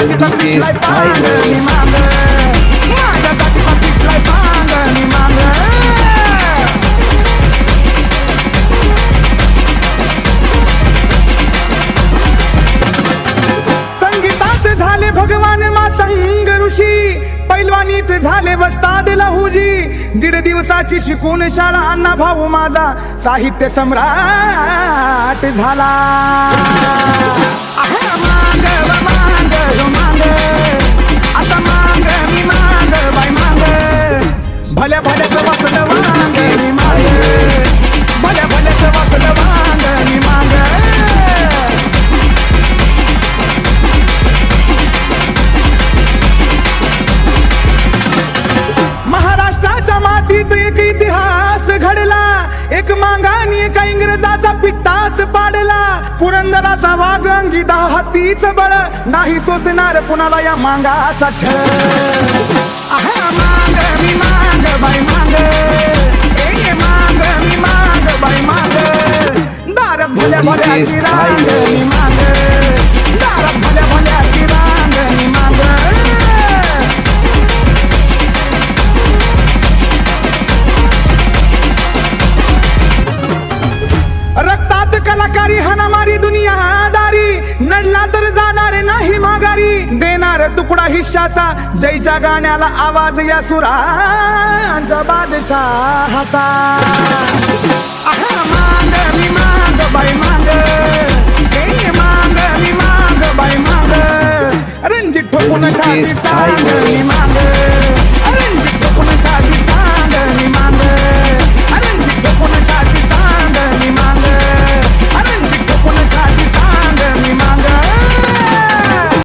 जातीचा पिकलाय पांग मी माग, माझ्या जातीचा पिकलाय पांग मी माग. संगीतात झाले भगवान मातंग ऋषी, पैलवानीत झाले वस्ताद लहुजी. 1.5 दिवसाची शिकून शाळा अण्णा भाऊ माझा साहित्य सम्राट झाला. मांग व मांग व मांग, आता मांग मी मांग बाय मांग. भल्या भल्याचं वाचलं वांग मी मांग, भल्या भल्याचं वाचलं वांग मी मांग. महाराष्ट्राच्या मातीत एक इतिहास घडला, एक मांगानी एका इंग्रजाचा पिट्टाच पाडला. पुरंदराचा वाघ अंगी 10 हत्तीच बळ, नाही सोसणार कुणाला या मांगाचा छळ. मांग मी मांग बाय मांग, ए मांग मी मांग बाय मांग. दारात भल्या भल्याची रांग मी मांग, दारात भल्या भल्याची रांग मी मांग. रक्तात कलाकारी हाणामारी दुनियादारी, नडला तर जाणार नाही माघारी. देणार तुकडा हिश्शाचा, जयच्या गाण्याला आवाज या सुरांच्या बादशाहाचा. मांग मी मांग बाय मांग, ए मांग मी मांग बाय मांग. रणजित ठोकून छाती सांग मी मांग,